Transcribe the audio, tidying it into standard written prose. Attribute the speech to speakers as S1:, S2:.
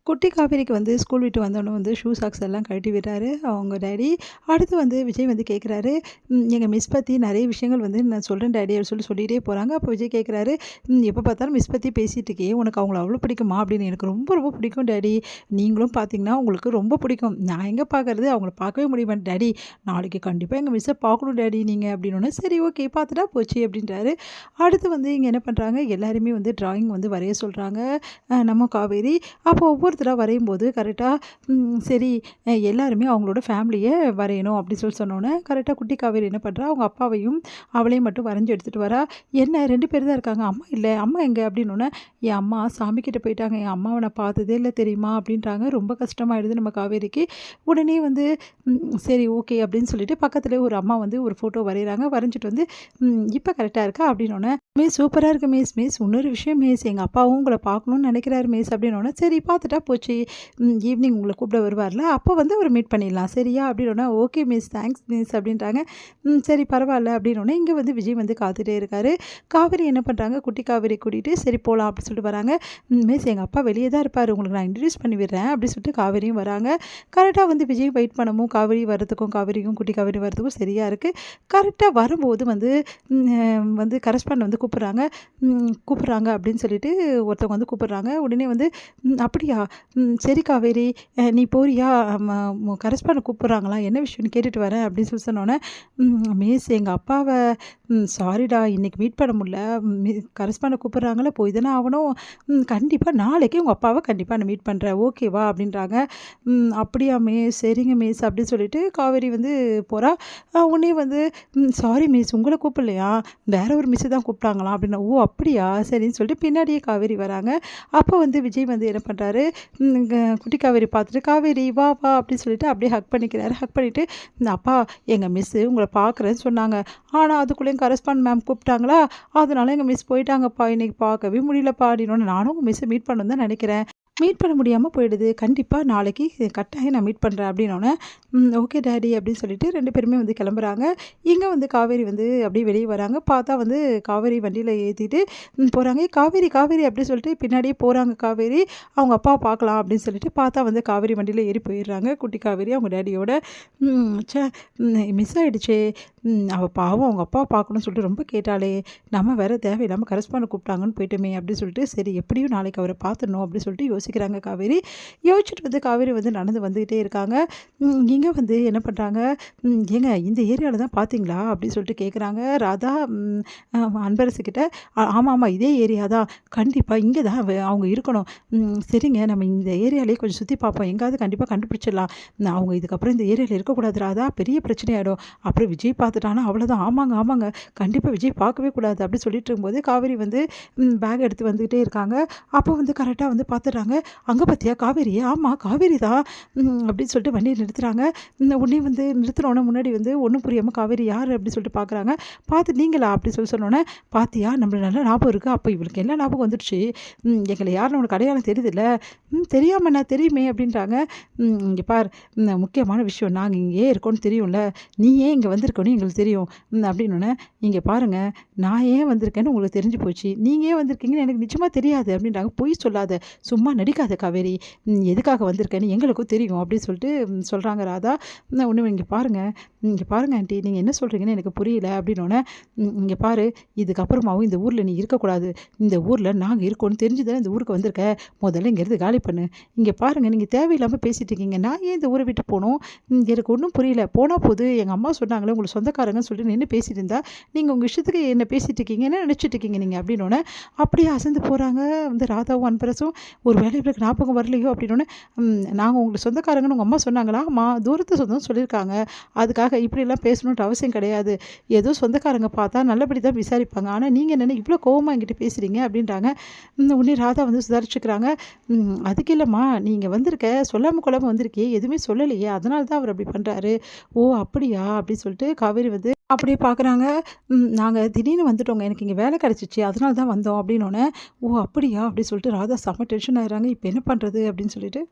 S1: குட்டி காவேரிக்கு வந்து ஸ்கூல் விட்டு வந்தோடனே வந்து ஷூ சாக்ஸ் எல்லாம் கழட்டி விடுறாரு அவங்க டேடி. அடுத்து வந்து விஜய் வந்து கேட்குறாரு, எங்கள் மிஸ் பற்றி நிறைய விஷயங்கள் வந்து நான் சொல்கிறேன் டேடி அப்படின்னு சொல்லிகிட்டே போகிறாங்க. அப்போ விஜய் கேட்குறாரு, எப்போ பார்த்தாலும் மிஸ் பற்றி பேசிகிட்டு இருக்கே, உனக்கு அவங்கள அவ்வளோ பிடிக்குமா அப்படின்னு. எனக்கு ரொம்ப ரொம்ப பிடிக்கும் டேடி, நீங்களும் பார்த்தீங்கன்னா உங்களுக்கு ரொம்ப பிடிக்கும். நான் எங்கே பார்க்குறது, அவங்கள பார்க்கவே முடியுமா டேடி, நாளைக்கு கண்டிப்பாக எங்கள் மிஸ்ஸை பார்க்கணும் டேடி நீங்கள் அப்படின்னோடனே, சரி ஓகே பார்த்துட்டா போச்சு அப்படின்றாரு. அடுத்து வந்து இங்கே என்ன பண்ணுறாங்க, எல்லாருமே வந்து ட்ராயிங் வந்து வரைய சொல்கிறாங்க நம்ம காவேரி. அப்போ ஒவ்வொருத்தராக வரையும்போது கரெக்டாக சரி எல்லாருமே அவங்களோட ஃபேமிலியை வரையணும் அப்படி சொன்னோன்னே கரெக்டாக குட்டி காவேரி என்ன பண்ணுறா, அவங்க அப்பாவையும் அவளையும் மட்டும் வரைஞ்சி எடுத்துகிட்டு வரா. என்ன 2 பேர் தான் இருக்காங்க, அம்மா இல்லை, அம்மா எங்கே அப்படின்னோடனே, என் அம்மா சாமிக்கிட்ட போயிட்டாங்க, என் அம்மாவை நான் பார்த்ததே இல்லை தெரியுமா அப்படின்றாங்க. ரொம்ப கஷ்டமாயிடுது நம்ம காவேரிக்கு. உடனே வந்து சரி ஓகே அப்படின்னு சொல்லிட்டு பக்கத்துலேயே ஒரு அம்மா வந்து ஒரு ஃபோட்டோ வரைகிறாங்க. வரைஞ்சிட்டு வந்து இப்போ கரெக்டாக இருக்கா அப்படின்னோடனே, மிஸ் சூப்பராக இருக்குது மிஸ், மிஸ் இன்னொரு விஷயம் மிஸ், எங்கள் அப்பாவும் உங்களை பார்க்கணுன்னு நினைக்கிறாரு மிஸ் அப்படின்னோடனே, சரி பார்த்துட்டா போச்சு, ஈவினிங் உங்களை கூப்பிட வருவார்ல அப்போ வந்து அவர் மீட் பண்ணிடலாம் சரியா அப்படின்னோடனே, ஓகே மிஸ் தேங்க்ஸ் மிஸ் அப்படின்ட்டாங்க. சரி பரவாயில்ல அப்படின்னோடனே இங்கே வந்து விஜய் வந்து காத்துட்டே இருக்காரு. காவேரி என்ன பண்ணுறாங்க, குட்டி காவேரி கூட்டிகிட்டு சரி போகலாம் அப்படின்னு சொல்லிட்டு வராங்க. மிஸ் எங்கள் அப்பா வெளியே தான் இருப்பார், உங்களுக்கு நான் இன்ட்ரடியூஸ் பண்ணி விடுறேன் அப்படின்னு சொல்லிட்டு காவேரியும் வராங்க. கரெக்டாக வந்து விஜய் வெயிட் பண்ணவும் காவேரி வரதுக்கும் காவேரிக்கும் குட்டி காவேரி வரதுக்கும் சரியாக இருக்குது. கரெக்டாக வரும்போது வந்து வந்து கரஸ்பாண்ட் வந்து கூப்பிட்றாங்க அப்படின்னு சொல்லிட்டு ஒருத்தவங்க வந்து கூப்பிட்றாங்க. உடனே வந்து அப்படியா சரி காவேரி நீ போறியா, கரஸ்பாண்ட் கூப்பிட்றாங்களா, என்ன விஷயம்னு கேட்டுட்டு வரேன் அப்படின்னு சொல்லி சொன்னோன்னே, மிஸ் எங்கள் அப்பாவை சாரிடா இன்றைக்கி மீட் பண்ண முடியல, கரஸ்பாண்ட் கூப்பிட்றாங்களே போய் தானே ஆகணும், கண்டிப்பாக நாளைக்கு உங்கள் அப்பாவை கண்டிப்பாக நான் மீட் பண்ணுறேன் ஓகேவா அப்படின்றாங்க. அப்படியா மிஸ் சரிங்க மிஸ் அப்படின்னு சொல்லிட்டு காவேரி வந்து போகிறா. உடனே வந்து சாரி மிஸ் உங்களை கூப்பிடலையா, வேற ஒரு மிஸ்ஸு தான் கூப்பிட்டாங்களா அப்படின்னா, ஓ அப்படியா சரின்னு சொல்லிட்டு பின்னாடியே காவேரி வராங்க. அப்போ வந்து விஜய் வந்து என்ன பண்ணுறாரு, குட்டி காவேரி பார்த்துட்டு காவேரி வா வா அப்படின்னு சொல்லிட்டு அப்படியே ஹக் பண்ணிக்கிறாரு. ஹக் பண்ணிவிட்டு, அப்பா எங்கள் மிஸ்ஸு உங்களை பார்க்குறேன்னு சொன்னாங்க, ஆனால் அதுக்குள்ளேயும் கரஸ்பாண்ட் மேம் கூப்பிட்டாங்களா, அதனால எங்கள் மிஸ் போயிட்டாங்கப்பா, இன்றைக்கி பார்க்கவே முடியலப்பா அப்படின்னோன்னு, நானும் உங்கள் மிஸ்ஸை மீட் பண்ணணும் தான் நினைக்கிறேன், மீட் பண்ண முடியாமல் போயிடுது, கண்டிப்பாக நாளைக்கு கட்டாயம் நான் மீட் பண்ணுறேன் அப்படின்னோடனே, ஓகே டேடி அப்படின்னு சொல்லிட்டு 2 பேருமே வந்து கிளம்புறாங்க. இங்கே வந்து காவேரி வந்து அப்படியே வெளியே வராங்க. பார்த்தா வந்து காவேரி வண்டியில் ஏற்றிட்டு போகிறாங்க. காவேரி காவேரி அப்படின்னு சொல்லிட்டு பின்னாடியே போகிறாங்க காவேரி, அவங்க அப்பாவை பார்க்கலாம் அப்படின்னு சொல்லிட்டு. பார்த்தா வந்து காவேரி வண்டியில் ஏறி போயிடுறாங்க குட்டி காவேரி அவங்க டேடியோட. சே மிஸ் ஆகிடுச்சே, அவள் பாவம் அவங்க அப்பாவை பார்க்கணும்னு சொல்லிட்டு ரொம்ப கேட்டாலே, நம்ம வேறு தேவையில்லாமல் கரஸ்பாண்ட் கூப்பிட்டாங்கன்னு போயிட்டோமே அப்படின்னு சொல்லிட்டு, சரி எப்படியும் நாளைக்கு அவரை பார்த்துடணும் அப்படின்னு சொல்லிட்டு யோசிக்கிறாங்க காவேரி. யோசிச்சுட்டு வந்து காவேரி வந்து நடந்து வந்துக்கிட்டே இருக்காங்க. இங்கே வந்து என்ன பண்ணுறாங்க, ஏங்க இந்த ஏரியாவில் தான் பார்த்தீங்களா அப்படின்னு சொல்லிட்டு கேட்குறாங்க ராதா அன்பரசுக்கிட்ட. ஆமாம் ஆமாம் இதே ஏரியா தான், கண்டிப்பாக இங்கே தான் அவங்க இருக்கணும், சரிங்க நம்ம இந்த ஏரியாலே கொஞ்சம் சுற்றி பார்ப்போம், எங்காவது கண்டிப்பாக கண்டுபிடிச்சிடலாம், அவங்க இதுக்கப்புறம் இந்த ஏரியாவில் இருக்கக்கூடாது ராதா, பெரிய பிரச்சனையாயிடும், அப்புறம் விஜய் பார்த்துட்டானா அவ்வளோதான், ஆமாங்க ஆமாங்க கண்டிப்பாக விஜய் பார்க்கவே கூடாது அப்படி சொல்லிட்டு இருக்கும்போது காவேரி வந்து பேக் எடுத்து வந்துக்கிட்டே இருக்காங்க. அப்போ வந்து கரெக்டாக வந்து பார்த்துடுறாங்க, அங்கே பார்த்தியா காவேரி, ஆமாம் காவேரி தான் அப்படின்னு சொல்லிட்டு வண்டியை நிறுத்துகிறாங்க. உடனே வந்து நிறுத்தினோடனே முன்னாடி வந்து ஒன்றும் புரியாமல் காவேரி யார் அப்படின்னு சொல்லிட்டு பார்க்குறாங்க. பார்த்து நீங்களா அப்படி சொன்னோன்னே, பார்த்தியா நம்மள நல்லா ஞாபகம் இருக்குது, அப்போ இவளுக்கு என்ன ஞாபகம் வந்துடுச்சு, எங்களை யாருன்னு உனக்கு அடையாளம் தெரியுதுல்ல, தெரியாமல் நான் தெரியுமே அப்படின்றாங்க. இங்கே பார் முக்கியமான விஷயம், நாங்கள் இங்கேயே இருக்கோன்னு தெரியும்ல, நீ ஏன் இங்கே வந்திருக்கோன்னு எங்களுக்கு தெரியும் அப்படின்னோடனே, இங்கே பாருங்கள் நான் ஏன் வந்திருக்கேன்னு உங்களுக்கு தெரிஞ்சு போச்சு, நீங்கள் ஏன் வந்திருக்கீங்கன்னு எனக்கு நிச்சயமாக தெரியாது அப்படின்றாங்க. பொய் சொல்லாத, சும்மா நடிக்காத காவேரி, எதுக்காக வந்திருக்கேன்னு எங்களுக்கும் தெரியும் அப்படின்னு சொல்லிட்டு சொல்கிறாங்க ராதா. ஒன்று இங்கே பாருங்கள் ஆண்டி நீங்கள் என்ன சொல்கிறீங்கன்னு எனக்கு புரியல அப்படின்னோடனே, இங்கே பாரு இதுக்கப்புறமாவும் இந்த ஊரில் நீ இருக்கக்கூடாது, இந்த ஊரில் நாங்கள் இருக்கோன்னு தெரிஞ்சுதான் இந்த ஊருக்கு வந்திருக்க, முதல்ல இங்கேருந்து காலி பண்ணு, இங்கே பாருங்கள் நீங்கள் தேவையில்லாமல் பேசிகிட்டு இருக்கீங்க, நான் ஏன் இந்த ஊரை விட்டு போகணும், எனக்கு ஒன்றும் புரியல, போனால் போது எங்கள் அம்மா சொன்னாங்களே உங்களுக்கு சொந்தக்காரங்கன்னு சொல்லிட்டு நின்று பேசிட்டு இருந்தா, நீங்கள் உங்கள் இஷ்டத்துக்கு என்ன பேசிகிட்டு இருக்கீங்க, என்ன நினச்சிட்டு இருக்கீங்க நீங்கள் அப்படின்னோடனே அப்படியே அசந்து போகிறாங்க வந்து ராதாவும் அன்பரசும். ஒரு வேலை இவருக்கு ஞாபகம் வரலையோ அப்படின்னோடனே, நாங்கள் உங்களுக்கு சொந்தக்காரங்கன்னு உங்கள் அம்மா சொன்னாங்களா, அம்மா தூரத்து சொந்தம் சொல்லியிருக்காங்க, அதுக்காக இப்படிலாம் பேசணுன்ற அவசியம் கிடையாது, ஏதோ சொந்தக்காரங்க பார்த்தா நல்லபடி தான் விசாரிப்பாங்க, ஆனால் நீங்கள் என்னென்ன இவ்வளோ கோவமாக என்கிட்ட பேசுகிறீங்க அப்படின்றாங்க. உடனே ராதா வந்து சுதாரிச்சுக்கிறாங்க. அதுக்கு இல்லைம்மா நீங்கள் வந்திருக்க சொல்லாமல் கொள்ளாமல் வந்திருக்கே, எதுவுமே சொல்லலையே, அதனால தான் அவர் அப்படி பண்ணுறாரு, ஓ அப்படியா அப்படின்னு சொல்லிட்டு காவேரி வந்து அப்படியே பார்க்குறாங்க. நாங்கள் திடீர்னு வந்துட்டோங்க, எனக்கு இங்கே வேலை கிடச்சிச்சு அதனால தான் வந்தோம் அப்படின்னோடனே, ஓ அப்படியா அப்படி சொல்லிட்டு ராதா செம்ம டென்ஷன் ஆகிறாங்க. இப்போ என்ன பண்ணுறது அப்படின்னு சொல்லிட்டு